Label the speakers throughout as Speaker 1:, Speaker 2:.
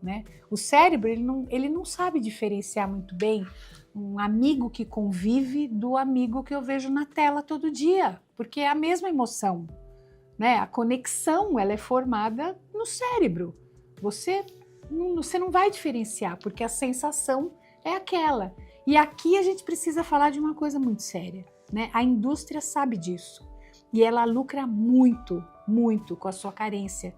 Speaker 1: né? O cérebro, ele não sabe diferenciar muito bem um amigo que convive do amigo que eu vejo na tela todo dia, porque é a mesma emoção, né? A conexão, ela é formada no cérebro. Você não vai diferenciar, porque a sensação é aquela. E aqui a gente precisa falar de uma coisa muito séria, né? A indústria sabe disso e ela lucra muito, muito com a sua carência.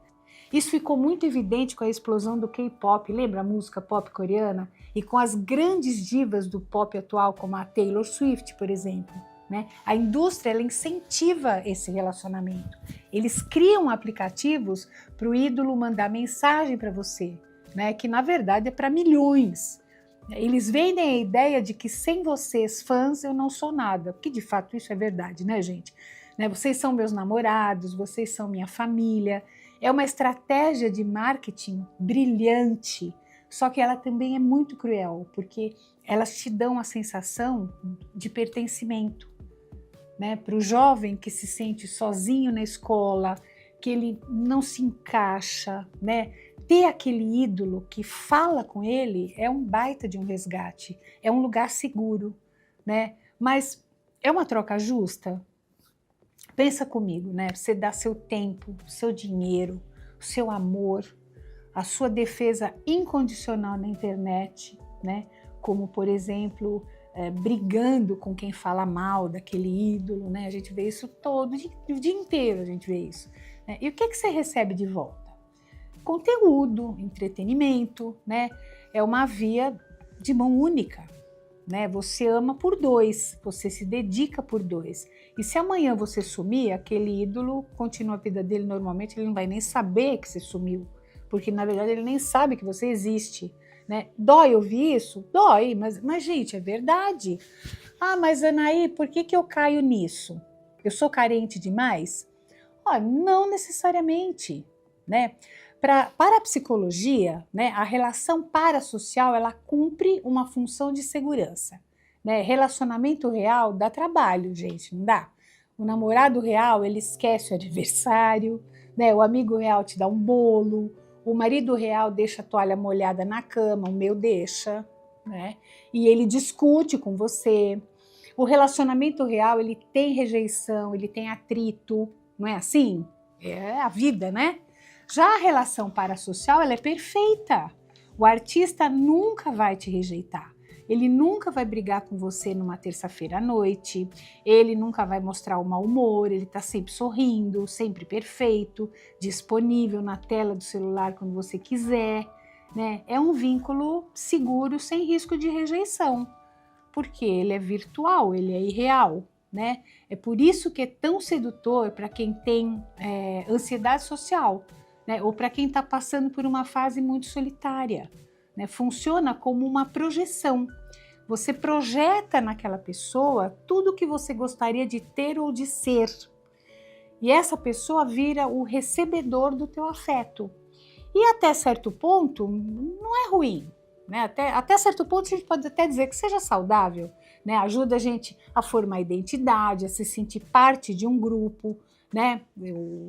Speaker 1: Isso ficou muito evidente com a explosão do K-pop, lembra a música pop coreana? E com as grandes divas do pop atual, como a Taylor Swift, por exemplo, né? A indústria, ela incentiva esse relacionamento. Eles criam aplicativos para o ídolo mandar mensagem para você, né? Que na verdade é para milhões. Eles vendem a ideia de que sem vocês, fãs, eu não sou nada, porque de fato isso é verdade, né, gente? Né? Vocês são meus namorados, vocês são minha família. É uma estratégia de marketing brilhante, só que ela também é muito cruel, porque elas te dão a sensação de pertencimento, né? Para o jovem que se sente sozinho na escola, que ele não se encaixa, né? Ter aquele ídolo que fala com ele é um baita de um resgate, é um lugar seguro, né? Mas é uma troca justa? Pensa comigo, né? Você dá seu tempo, seu dinheiro, o seu amor, a sua defesa incondicional na internet, né? Como, por exemplo, brigando com quem fala mal daquele ídolo, né? A gente vê isso o dia inteiro a gente vê isso, né? E o que você recebe de volta? Conteúdo, entretenimento, né? É uma via de mão única, né? Você ama por dois, você se dedica por dois. E se amanhã você sumir, aquele ídolo continua a vida dele normalmente, ele não vai nem saber que você sumiu, porque na verdade ele nem sabe que você existe, né? Dói ouvir isso? Dói, mas gente, é verdade. Ah, mas Anaí, por que eu caio nisso? Eu sou carente demais? Oh, não necessariamente, né? Para a psicologia, né, a relação parasocial, ela cumpre uma função de segurança, né? Relacionamento real dá trabalho, gente, não dá? O namorado real, ele esquece o adversário, né? O amigo real te dá um bolo, o marido real deixa a toalha molhada na cama, o meu deixa, né? E ele discute com você. O relacionamento real, ele tem rejeição, ele tem atrito, não é assim? É a vida, né? Já a relação parasocial, ela é perfeita. O artista nunca vai te rejeitar. Ele nunca vai brigar com você numa terça-feira à noite, ele nunca vai mostrar o mau humor, ele está sempre sorrindo, sempre perfeito, disponível na tela do celular quando você quiser, né? É um vínculo seguro, sem risco de rejeição, porque ele é virtual, ele é irreal, né? É por isso que é tão sedutor para quem tem ansiedade social, né? Ou para quem está passando por uma fase muito solitária, né? Funciona como uma projeção. Você projeta naquela pessoa tudo o que você gostaria de ter ou de ser. E essa pessoa vira o recebedor do teu afeto. E até certo ponto, não é ruim, né? Até certo ponto a gente pode até dizer que seja saudável, né? Ajuda a gente a formar identidade, a se sentir parte de um grupo, né?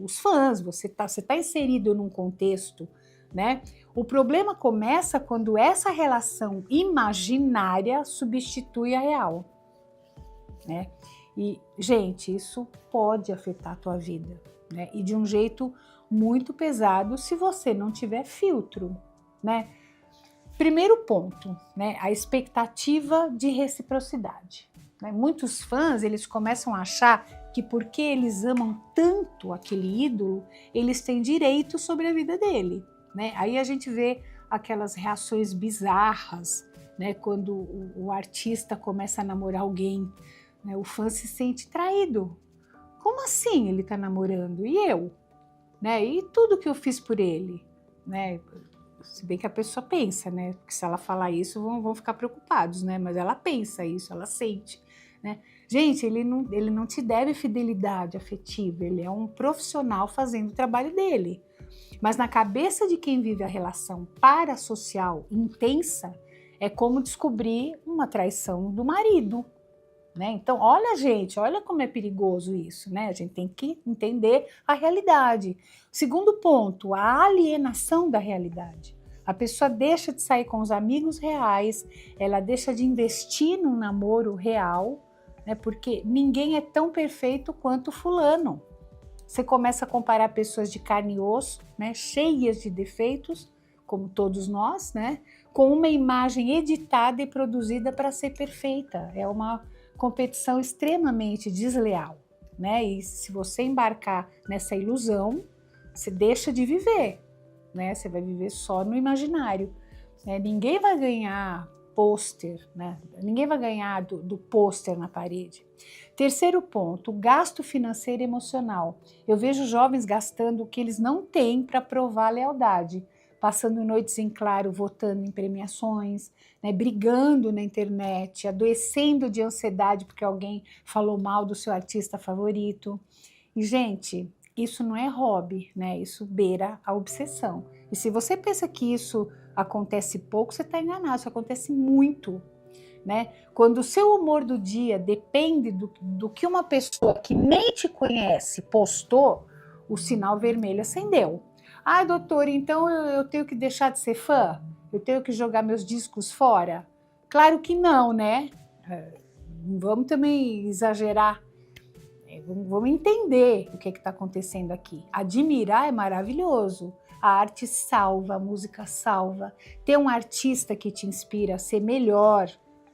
Speaker 1: Os fãs, você tá inserido num contexto, né? O problema começa quando essa relação imaginária substitui a real, né? E, gente, isso pode afetar a tua vida, né? E de um jeito muito pesado se você não tiver filtro, né? Primeiro ponto, né? A expectativa de reciprocidade, né? Muitos fãs, eles começam a achar que porque eles amam tanto aquele ídolo, eles têm direito sobre a vida dele, né? Aí a gente vê aquelas reações bizarras, né? Quando o artista começa a namorar alguém, né? O fã se sente traído. Como assim ele está namorando? E eu? Né? E tudo que eu fiz por ele, né? Se bem que a pessoa pensa, né? Porque se ela falar isso, vão ficar preocupados, né? Mas ela pensa isso, ela sente, né? Gente, ele não te deve fidelidade afetiva, ele é um profissional fazendo o trabalho dele. Mas na cabeça de quem vive a relação parasocial intensa, é como descobrir uma traição do marido, né? Então, olha, gente, olha como é perigoso isso, né? A gente tem que entender a realidade. Segundo ponto, a alienação da realidade. A pessoa deixa de sair com os amigos reais, ela deixa de investir num namoro real, né? Porque ninguém é tão perfeito quanto fulano. Você começa a comparar pessoas de carne e osso, né? Cheias de defeitos, como todos nós, né? Com uma imagem editada e produzida para ser perfeita. É uma competição extremamente desleal, né? E se você embarcar nessa ilusão, você deixa de viver, né? Você vai viver só no imaginário, né? Ninguém vai ganhar pôster, né? Ninguém vai ganhar do pôster na parede. Terceiro ponto, o gasto financeiro e emocional. Eu vejo jovens gastando o que eles não têm para provar a lealdade, passando noites em claro, votando em premiações, né? Brigando na internet, adoecendo de ansiedade porque alguém falou mal do seu artista favorito. E, gente, isso não é hobby, né? Isso beira a obsessão. E se você pensa que isso acontece pouco, você está enganado, isso acontece muito, né? Quando o seu humor do dia depende do que uma pessoa que nem te conhece postou, o sinal vermelho acendeu. Ah, doutor, então eu tenho que deixar de ser fã? Eu tenho que jogar meus discos fora? Claro que não, né? Vamos também exagerar. Vamos entender o que está acontecendo aqui. Admirar é maravilhoso. A arte salva, a música salva. Ter um artista que te inspira a ser melhor,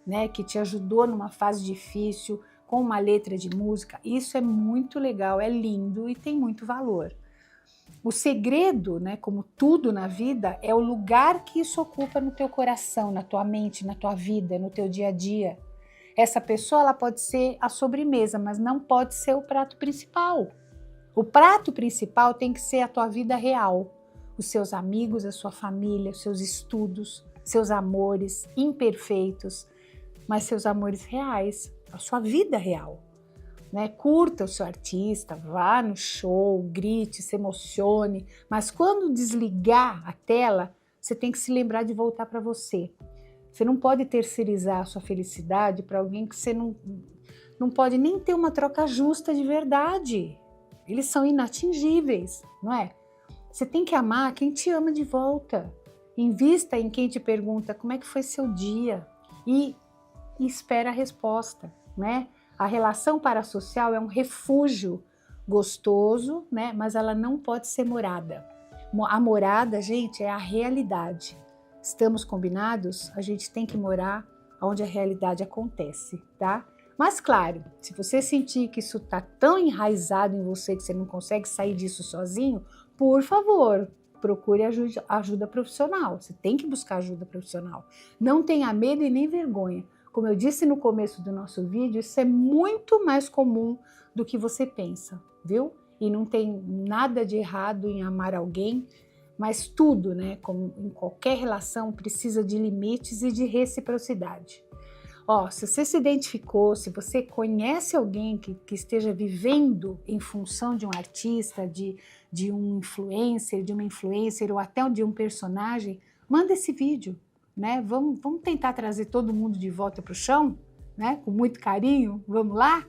Speaker 1: né, que te ajudou numa fase difícil, com uma letra de música, isso é muito legal, é lindo e tem muito valor. O segredo, né, como tudo na vida, é o lugar que isso ocupa no teu coração, na tua mente, na tua vida, no teu dia a dia. Essa pessoa ela pode ser a sobremesa, mas não pode ser o prato principal. O prato principal tem que ser a tua vida real, os seus amigos, a sua família, os seus estudos, seus amores imperfeitos, mas seus amores reais, a sua vida real, né? Curta o seu artista, vá no show, grite, se emocione, mas quando desligar a tela, você tem que se lembrar de voltar para você. Você não pode terceirizar a sua felicidade para alguém que você não pode nem ter uma troca justa de verdade. Eles são inatingíveis, não é? Você tem que amar quem te ama de volta. Invista em quem te pergunta como é que foi seu dia e espera a resposta, né? A relação parasocial é um refúgio gostoso, né? Mas ela não pode ser morada. A morada, gente, é a realidade. Estamos combinados? A gente tem que morar onde a realidade acontece, tá? Mas claro, se você sentir que isso tá tão enraizado em você que você não consegue sair disso sozinho, por favor, procure ajuda profissional. Você tem que buscar ajuda profissional. Não tenha medo e nem vergonha. Como eu disse no começo do nosso vídeo, isso é muito mais comum do que você pensa, viu? E não tem nada de errado em amar alguém, mas tudo, né, como em qualquer relação, precisa de limites e de reciprocidade. Ó, se você se identificou, se você conhece alguém que esteja vivendo em função de um artista, de um influencer, de uma influencer ou até de um personagem, manda esse vídeo, né? Vamos tentar trazer todo mundo de volta para o chão, né? Com muito carinho, vamos lá?